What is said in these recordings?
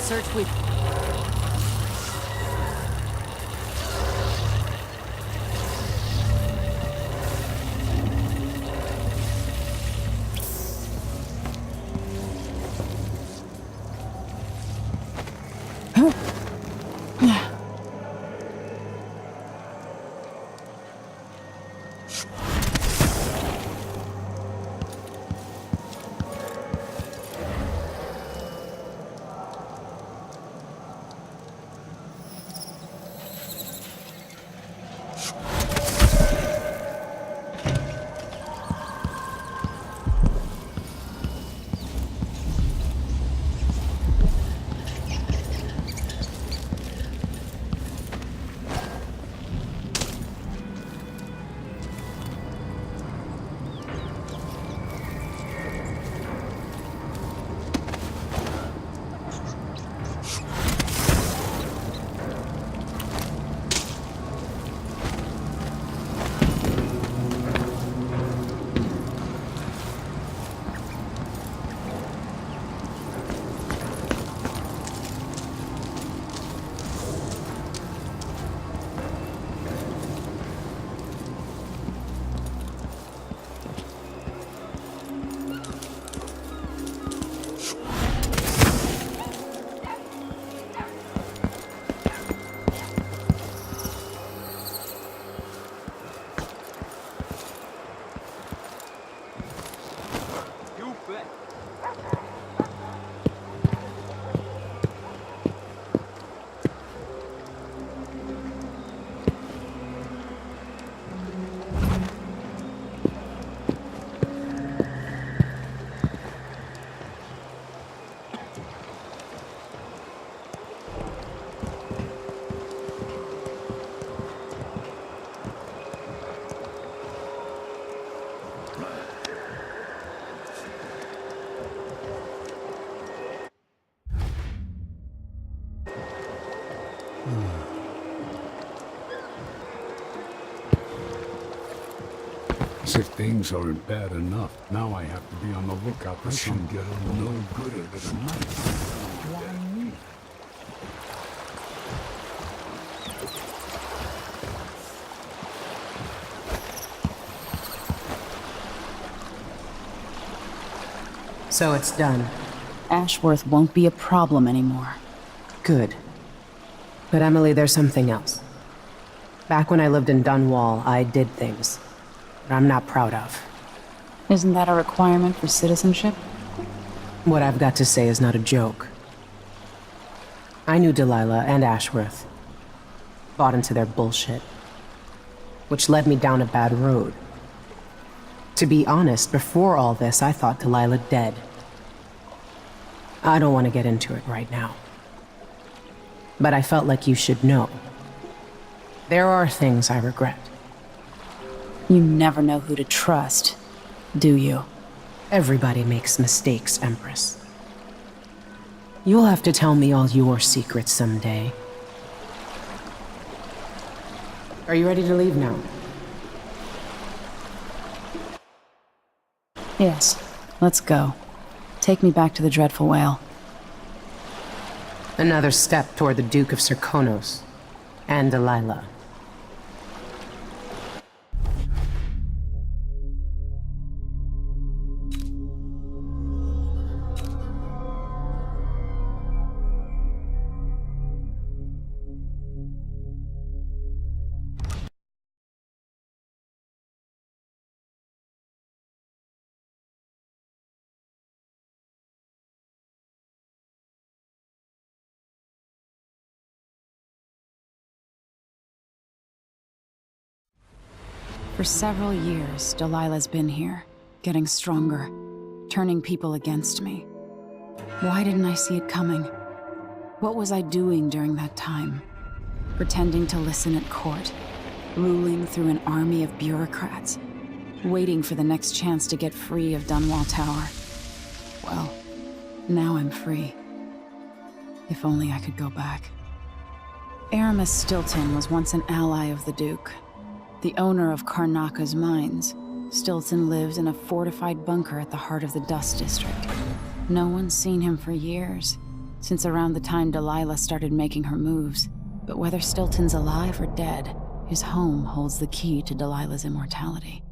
search with... As if things aren't bad enough, now I have to be on the lookout for some get no gooder than night. Why me? So it's done. Ashworth won't be a problem anymore. Good. But Emily, there's something else. Back when I lived in Dunwall, I did things that I'm not proud of. Isn't that a requirement for citizenship? What I've got to say is not a joke. I knew Delilah and Ashworth. Bought into their bullshit. Which led me down a bad road. To be honest, before all this, I thought Delilah dead. I don't want to get into it right now. But I felt like you should know. There are things I regret. You never know who to trust, do you? Everybody makes mistakes, Empress. You'll have to tell me all your secrets someday. Are you ready to leave now? Yes, let's go. Take me back to the Dreadful Whale. Another step toward the Duke of Serkonos and Delilah. For several years, Delilah's been here, getting stronger, turning people against me. Why didn't I see it coming? What was I doing during that time? Pretending to listen at court, ruling through an army of bureaucrats, waiting for the next chance to get free of Dunwall Tower. Well, now I'm free. If only I could go back. Aramis Stilton was once an ally of the Duke. The owner of Karnaka's mines, Stilton lived in a fortified bunker at the heart of the Dust District. No one's seen him for years, since around the time Delilah started making her moves. But whether Stilton's alive or dead, his home holds the key to Delilah's immortality.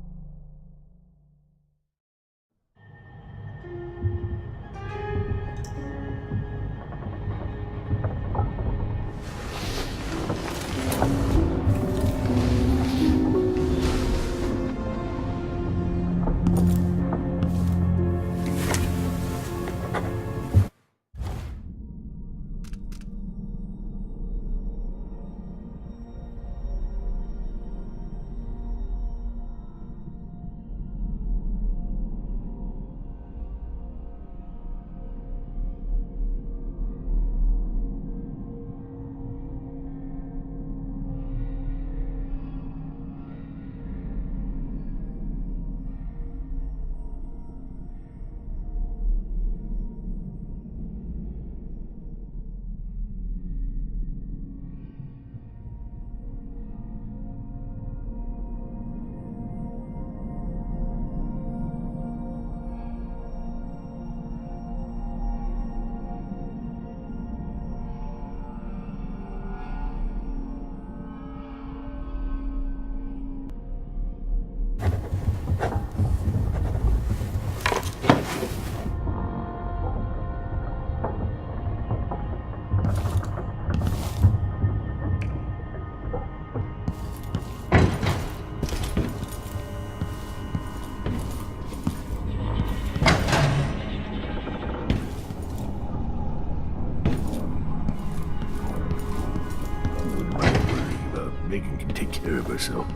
Megan can take care of herself.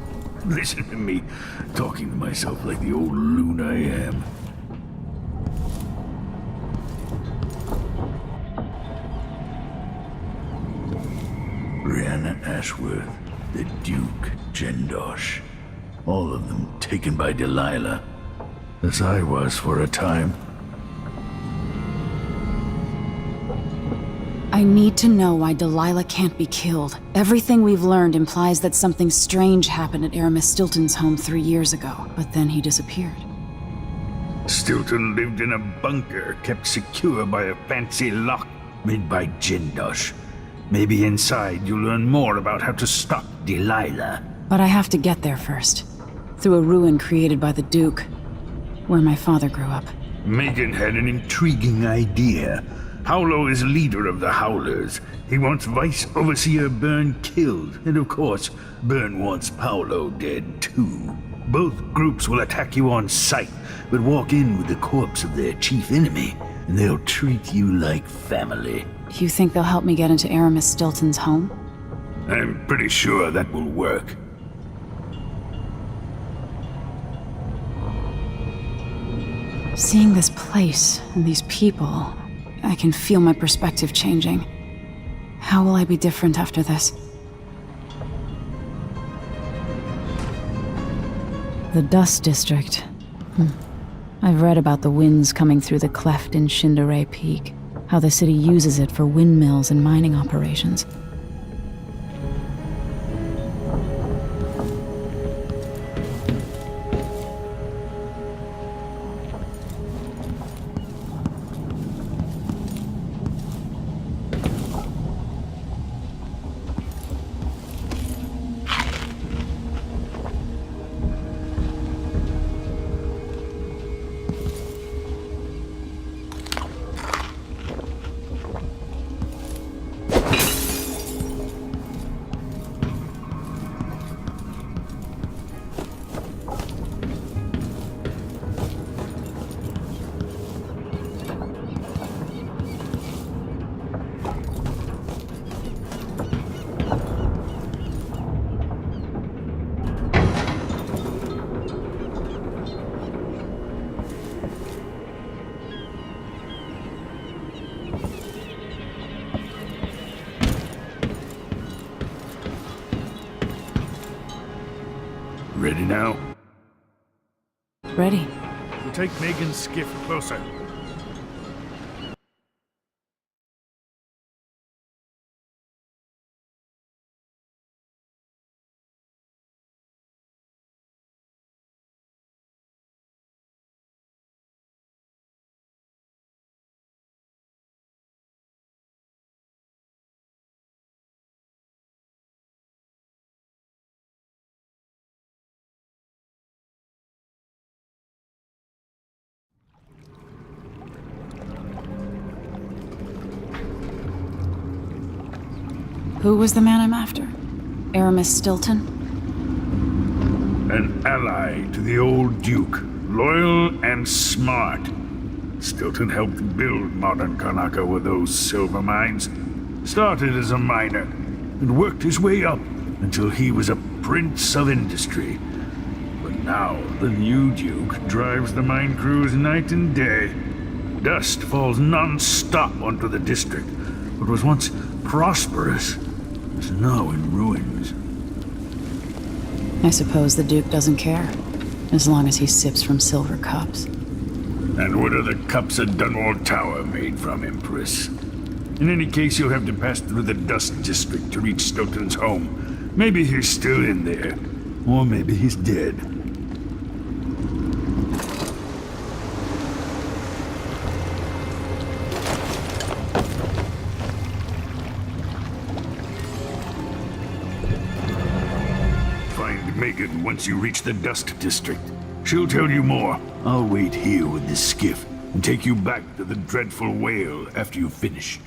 Listen to me talking to myself like the old loon I am. Brianna Ashworth, the Duke, Jendosh. All of them taken by Delilah. As I was for a time. I need to know why Delilah can't be killed. Everything we've learned implies that something strange happened at Aramis Stilton's home 3 years ago, but then he disappeared. Stilton lived in a bunker kept secure by a fancy lock made by Jendosh. Maybe inside you'll learn more about how to stop Delilah. But I have to get there first. Through a ruin created by the Duke, where my father grew up. Megan had an intriguing idea. Paolo is leader of the Howlers. He wants Vice Overseer Byrne killed, and of course, Byrne wants Paolo dead too. Both groups will attack you on sight, but walk in with the corpse of their chief enemy, and they'll treat you like family. You think they'll help me get into Aramis Stilton's home? I'm pretty sure that will work. Seeing this place and these people, I can feel my perspective changing. How will I be different after this? The Dust District. I've read about the winds coming through the cleft in Shindaray Peak, how the city uses it for windmills and mining operations. Ready now? Ready. We'll take Megan's skiff closer. Who was the man I'm after? Aramis Stilton? An ally to the old Duke, loyal and smart. Stilton helped build modern Kanaka with those silver mines. Started as a miner, and worked his way up until he was a prince of industry. But now, the new Duke drives the mine crews night and day. Dust falls non-stop onto the district. What was once prosperous is now in ruins. I suppose the Duke doesn't care, as long as he sips from silver cups. And what are the cups of Dunwall Tower made from, Empress? In any case, you'll have to pass through the Dust District to reach Stilton's home. Maybe he's still in there, or maybe he's dead. Find Megan once you reach the Dust District. She'll tell you more. I'll wait here with this skiff and take you back to the dreadful whale after you finish.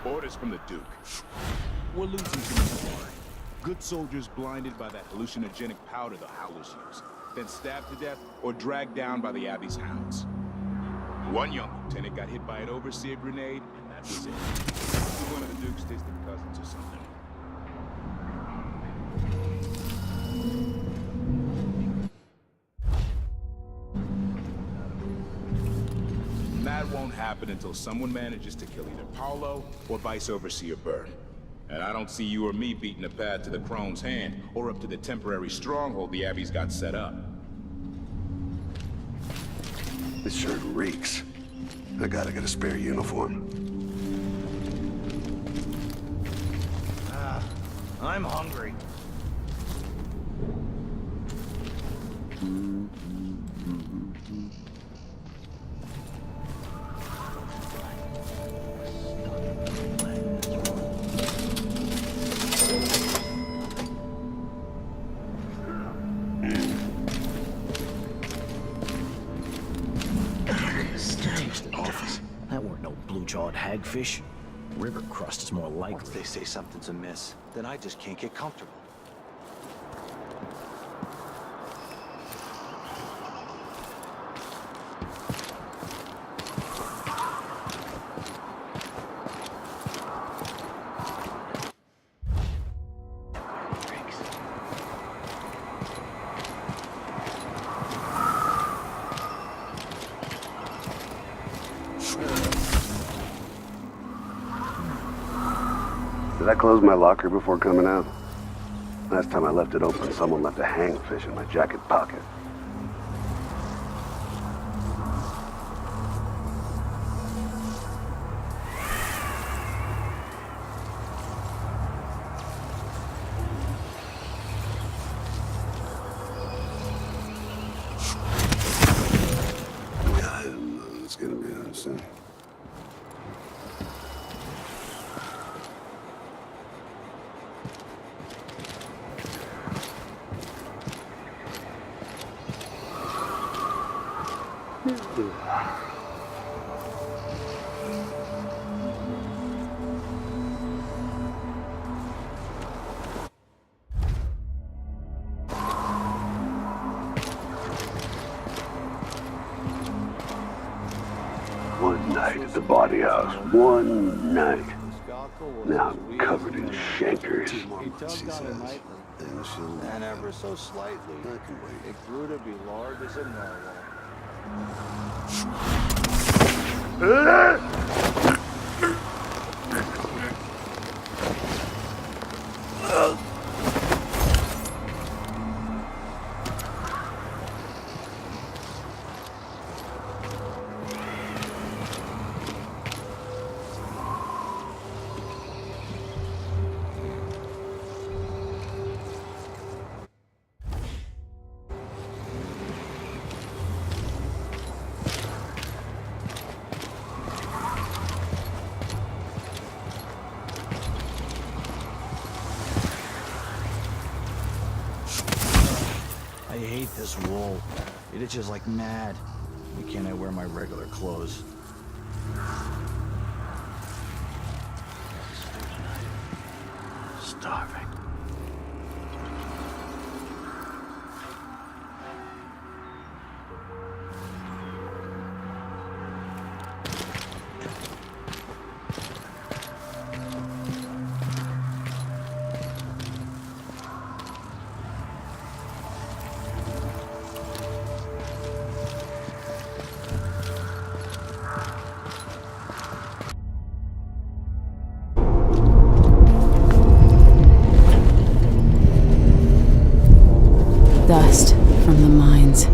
Orders from the Duke. We're losing too much supply. Good soldiers blinded by that hallucinogenic powder the Howlers use, then stabbed to death or dragged down by the Abbey's hounds. One young lieutenant got hit by an overseer grenade, and that was it. Maybe one of the Duke's distant cousins or something. That won't happen until someone manages to kill either Paolo or Vice Overseer Byrne. And I don't see you or me beating a path to the Crone's hand, or up to the temporary stronghold the Abbey's got set up. This shirt reeks. I gotta get a spare uniform. I'm hungry. That weren't no blue-jawed hagfish. River crust is more likely. Once they say something's amiss, then I just can't get comfortable. Did I close my locker before coming out? Last time I left it open, someone left a hangfish in my jacket pocket. soon. One night at the body house. One night. Now I'm covered in shankers. He tugged on it lightly, and ever so slightly, it grew to be large as a narwhal. I hate this wool. It itches like mad. Why can't I wear my regular clothes? Starving. Dust from the mines.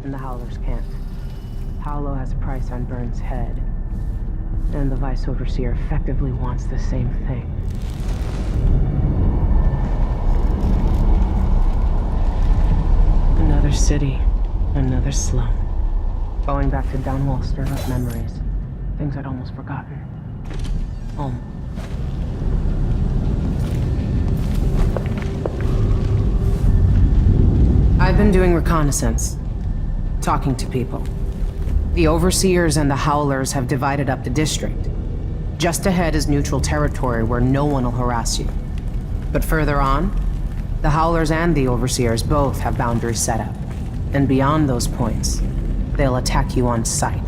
And the Howlers can't. Paolo has a price on Burns' head. And the Vice Overseer effectively wants the same thing. Another city. Another slum. Going back to Dunwall stirred up memories. Things I'd almost forgotten. Home. I've been doing reconnaissance. Talking to people. The Overseers and the Howlers have divided up the district. Just ahead is neutral territory where no one will harass you. But further on, the Howlers and the Overseers both have boundaries set up. And beyond those points, they'll attack you on sight.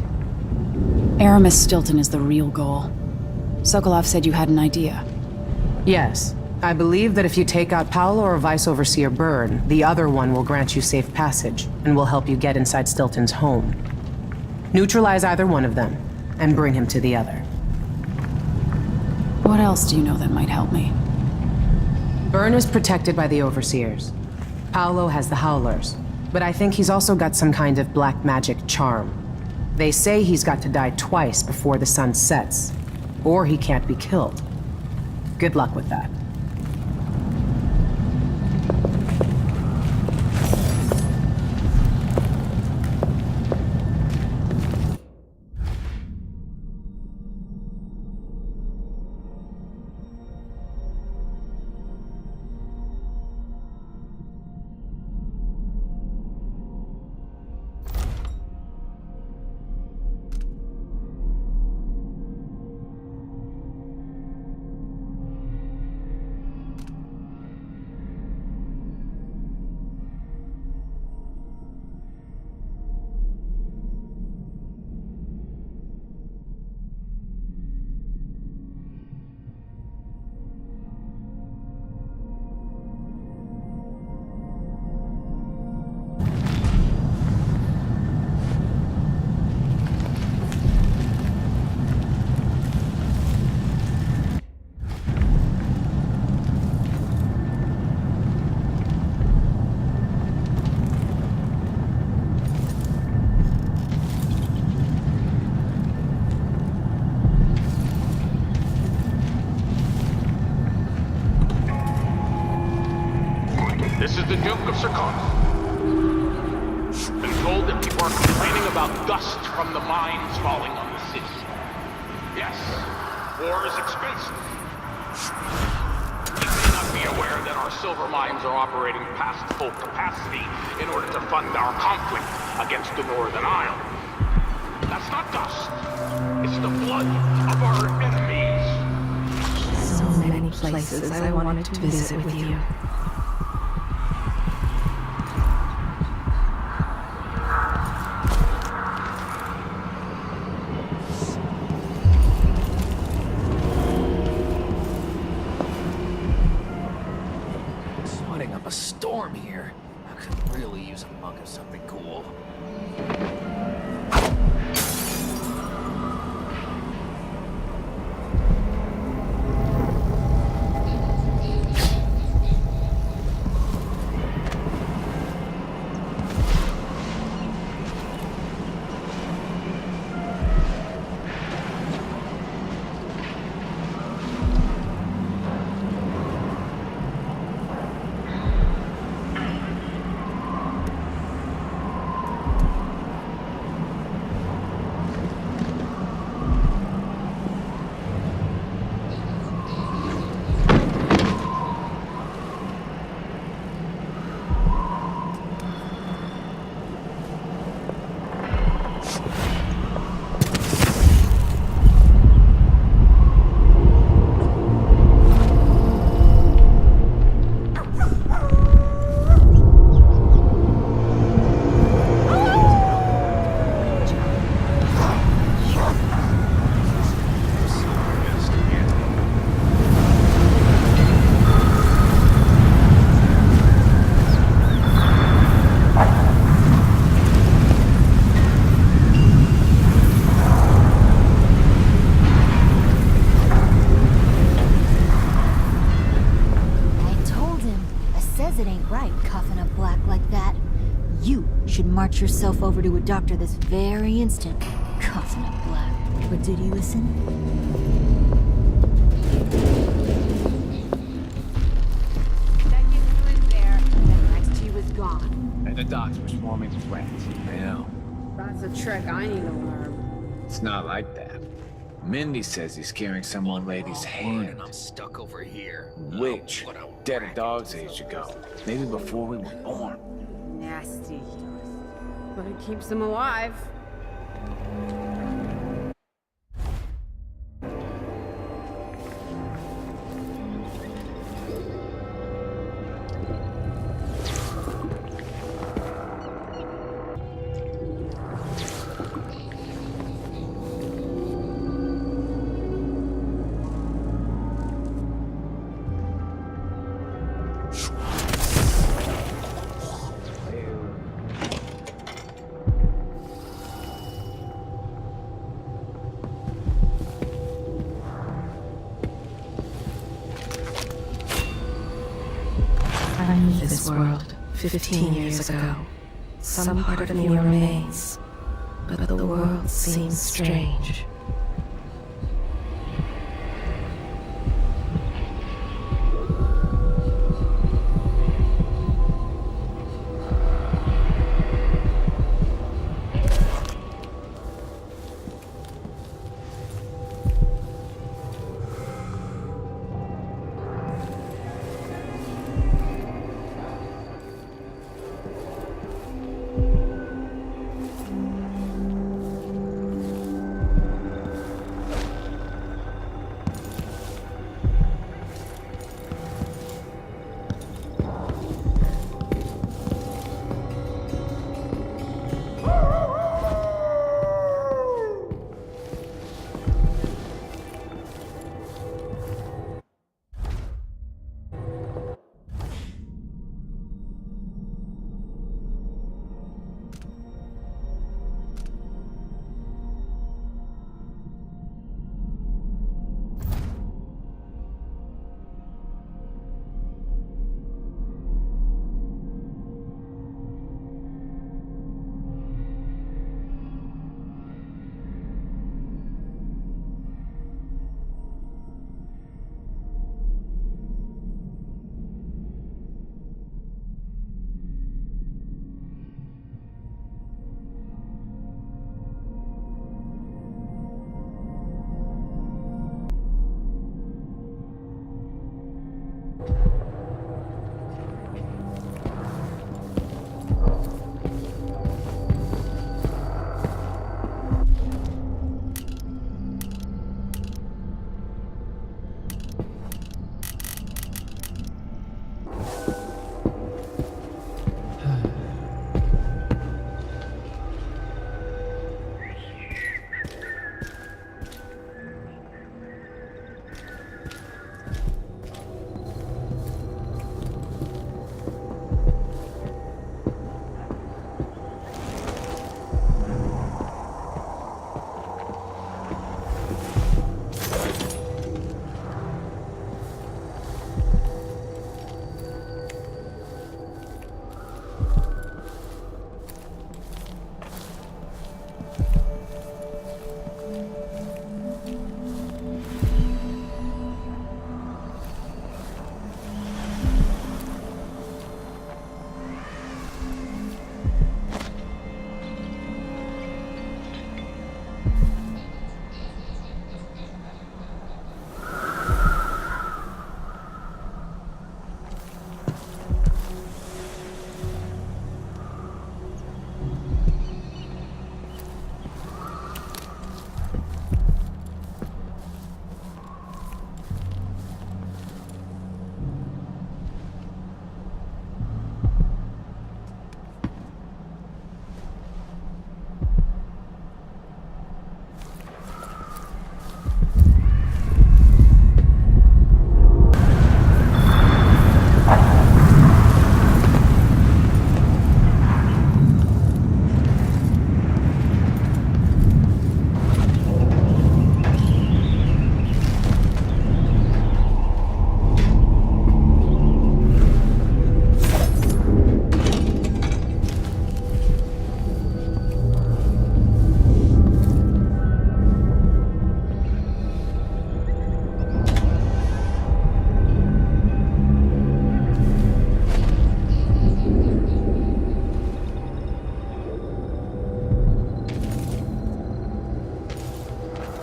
Aramis Stilton is the real goal. Sokolov said you had an idea. Yes. I believe that if you take out Paolo or Vice Overseer Byrne, the other one will grant you safe passage, and will help you get inside Stilton's home. Neutralize either one of them, and bring him to the other. What else do you know that might help me? Byrne is protected by the Overseers. Paolo has the Howlers, but I think he's also got some kind of black magic charm. They say he's got to die twice before the sun sets, or he can't be killed. Good luck with that. the Duke of Circona. Been told that people are complaining about dust from the mines falling on the city. Yes, war is expensive. You may not be aware that our silver mines are operating past full capacity in order to fund our conflict against the Northern Isle. That's not dust. It's the blood of our enemies. So many places I wanted to visit with you. Sweating up a storm here. I could really use a mug of something cool. March yourself over to a doctor this very instant. Coughing up black. But did he listen? That you in there, and next he was gone. And the docs were swarming with rats. I know. That's a trick I need to learn. It's not like that. Mindy says he's carrying some one lady's hand. And I'm stuck over here. Which? Dead a dog's age ago. Maybe before we were born. Nasty. But it keeps them alive. I knew this world 15 years ago. Some part of me remains, but the world seems strange.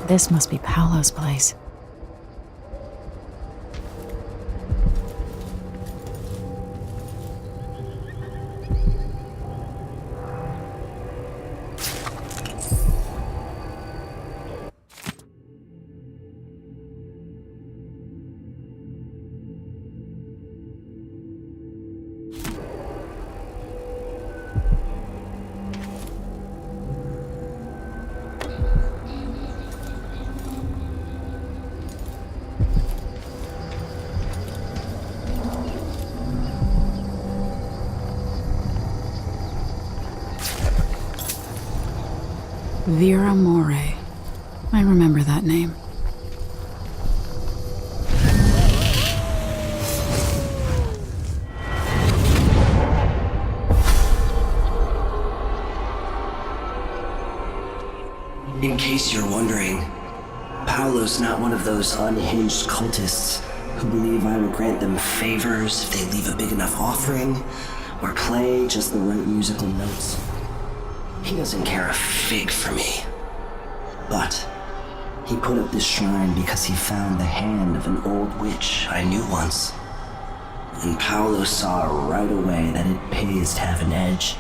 This must be Paolo's place. Vera More. I remember that name. In case you're wondering, Paolo's not one of those unhinged cultists who believe I will grant them favors if they leave a big enough offering or play just the right musical notes. He doesn't care a fig for me. But he put up this shrine because he found the hand of an old witch I knew once. And Paolo saw right away that it pays to have an edge.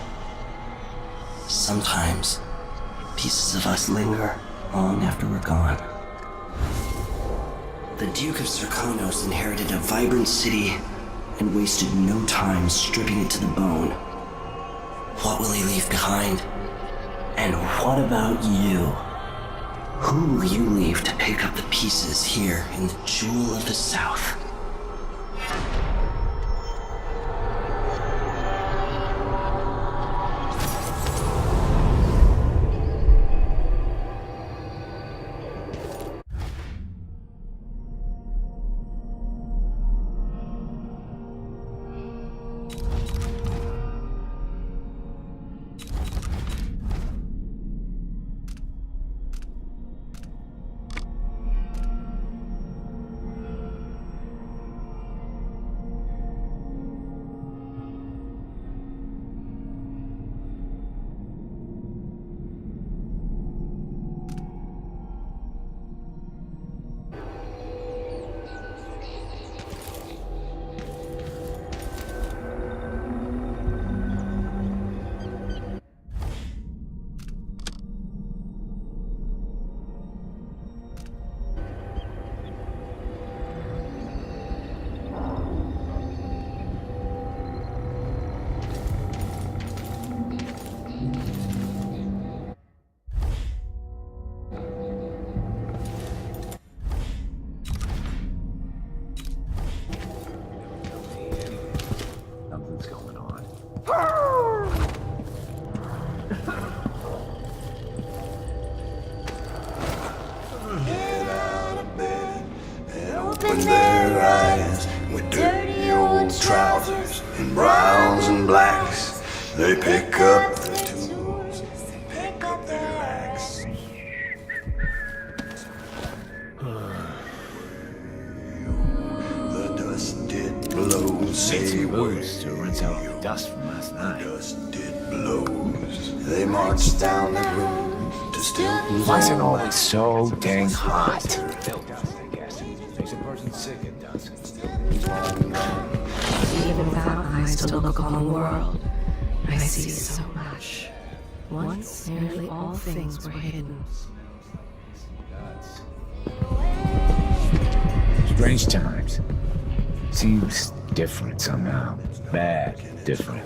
Sometimes, pieces of us linger long after we're gone. The Duke of Serkonos inherited a vibrant city and wasted no time stripping it to the bone. What will he leave behind? And what about you? Who will you leave to pick up the pieces here in the Jewel of the South? Open their eyes with dirty old trousers and browns and blacks. They pick up the tools and pick up their axe. The dust did blow, say words to rinse out the dust from last night. The dust did blows. They marched down the road to Why is it always so dang hot? Makes a person sick, it does. Even without eyes to look upon the world, I see so much. Once nearly all things were hidden. Strange times. Seems different somehow. Bad, different.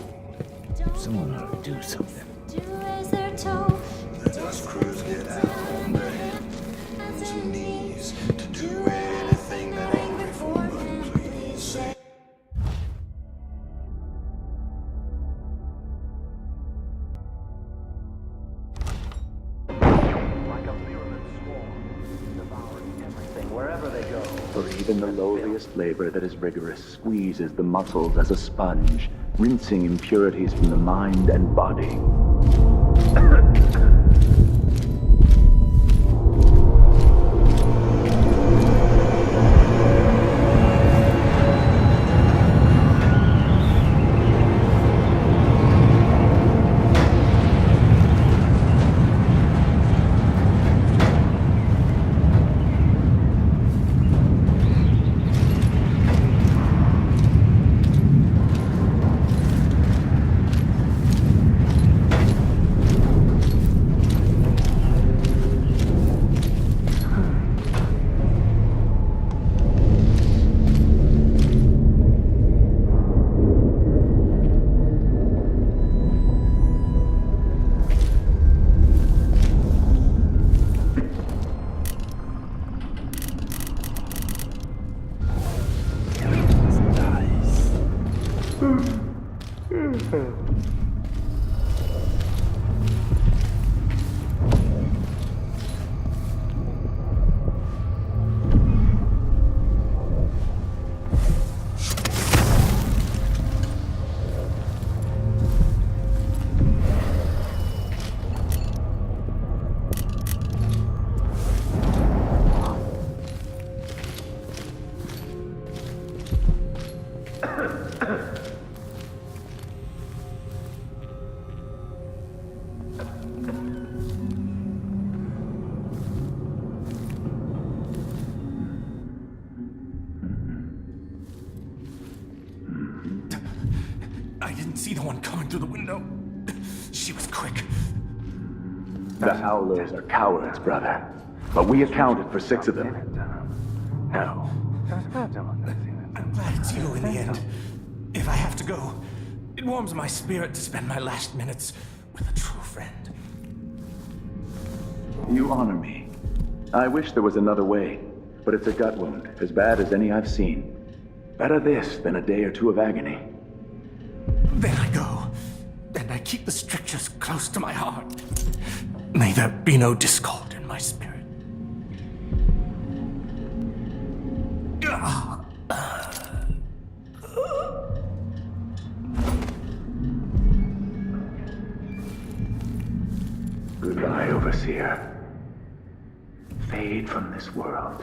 Someone ought to do something. The dust crews get out on their hands and knees to do anything that ain't before but please. Wherever they go. For even the lowliest labor that is rigorous squeezes the muscles as a sponge, rinsing impurities from the mind and body. I didn't see the one coming through the window. She was quick. The Howlers are cowards, brother. But we accounted for 6 of them. No. I'm glad it's you in the end. If I have to go, it warms my spirit to spend my last minutes with a true friend. You honor me. I wish there was another way, but it's a gut wound, as bad as any I've seen. Better this than a day or 2 of agony. Then I go, and I keep the strictures close to my heart. May there be no discord in my spirit. Goodbye, Overseer. Fade from this world.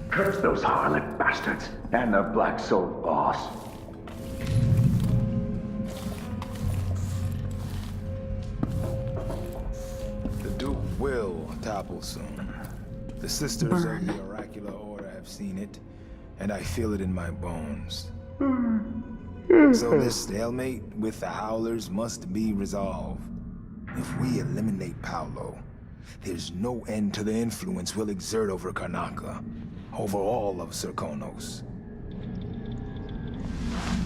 Curse those harlot bastards and their black-souled boss. The Duke will topple soon. The sisters of the oracular order have seen it, and I feel it in my bones. So this stalemate with the Howlers must be resolved. If we eliminate Paolo, there's no end to the influence we'll exert over Karnaca, over all of Serkonos.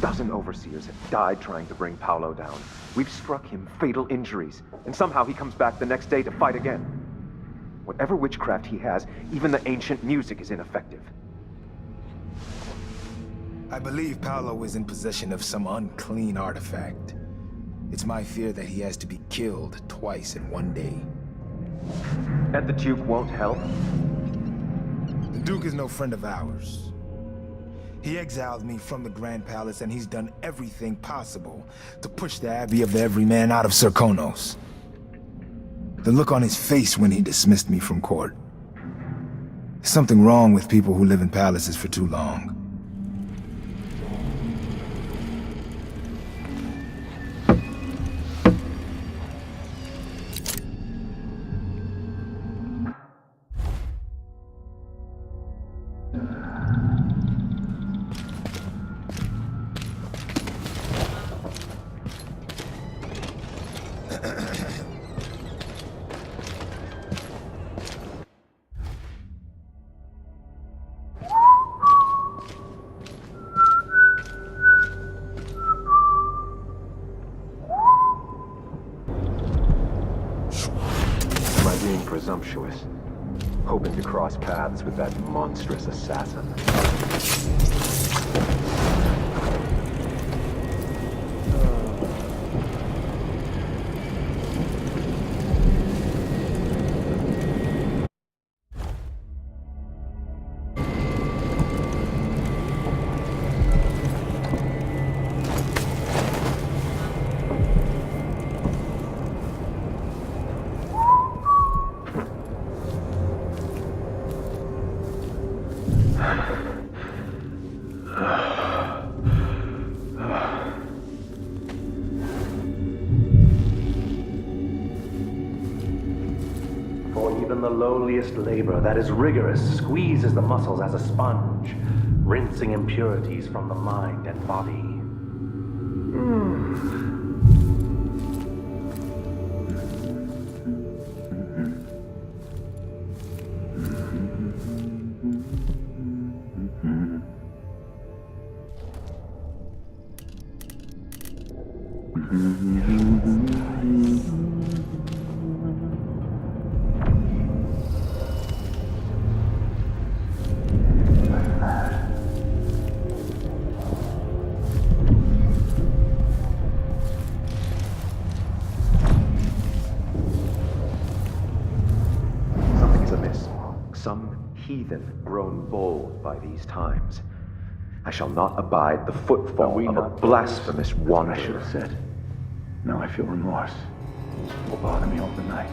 Dozen overseers have died trying to bring Paolo down. We've struck him fatal injuries, and somehow he comes back the next day to fight again. Whatever witchcraft he has, even the ancient music is ineffective. I believe Paolo is in possession of some unclean artifact. It's my fear that he has to be killed twice in one day. And the Duke won't help? The Duke is no friend of ours. He exiled me from the Grand Palace, and he's done everything possible to push the Abbey of the Everyman out of Serkonos. The look on his face when he dismissed me from court. There's something wrong with people who live in palaces for too long. Presumptuous, hoping to cross paths with that monstrous assassin. Labor that is rigorous squeezes the muscles as a sponge, rinsing impurities from the mind and body. Grown bold by these times. I shall not abide the footfall of a blasphemous wanderer. I should have said. Now I feel remorse. It will bother me overnight.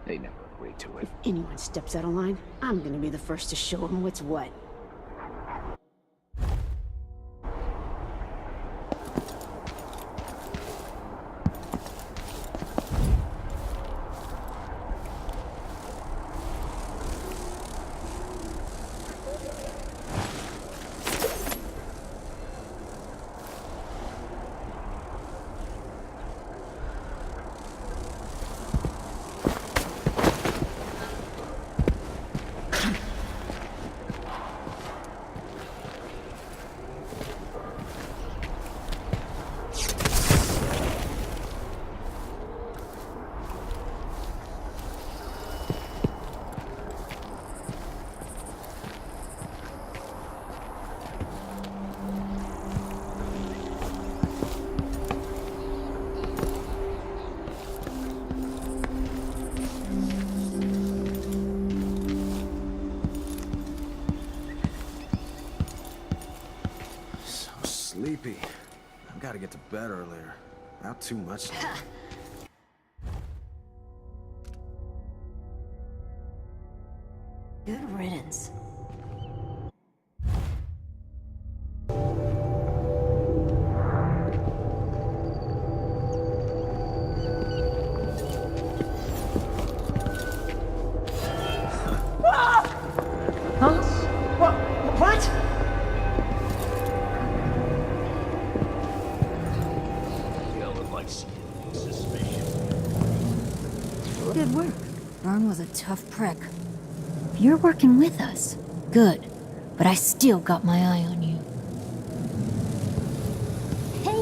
They never agreed to it. If anyone steps out of line, I'm gonna be the first to show them what's what. Sleepy. I've got to get to bed earlier. Not too much longer. Good riddance. Huh? What? Good work. Vern was a tough prick. You're working with us. Good. But I still got my eye on you. Hey!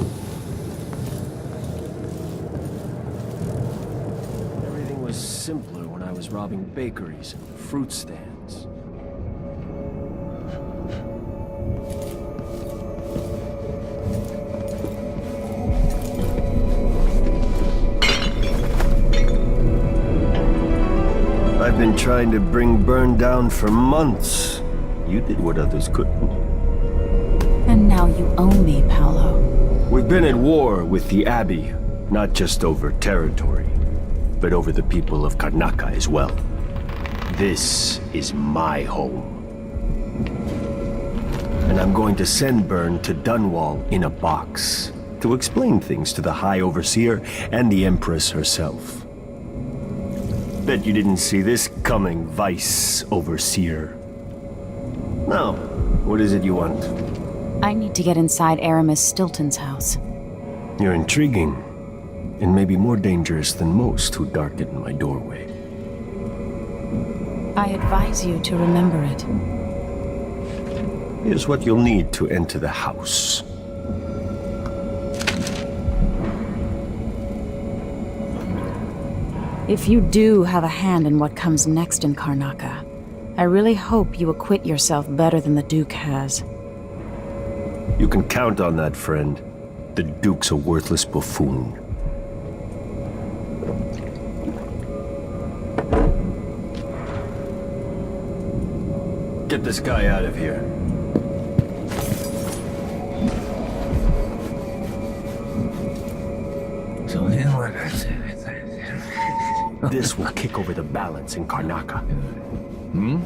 Everything was simpler when I was robbing bakeries and fruit stands. I've been trying to bring Byrne down for months. You did what others couldn't. And now you owe me, Paolo. We've been at war with the Abbey, not just over territory, but over the people of Karnaca as well. This is my home. And I'm going to send Byrne to Dunwall in a box to explain things to the High Overseer and the Empress herself. Bet you didn't see this coming, Vice Overseer. Now, what is it you want? I need to get inside Aramis Stilton's house. You're intriguing, and maybe more dangerous than most who darken my doorway. I advise you to remember it. Here's what you'll need to enter the house. If you do have a hand in what comes next in Karnaca, I really hope you acquit yourself better than the Duke has. You can count on that, friend. The Duke's a worthless buffoon. Get this guy out of here. So then what? This will kick over the balance in Karnaca. Hmm?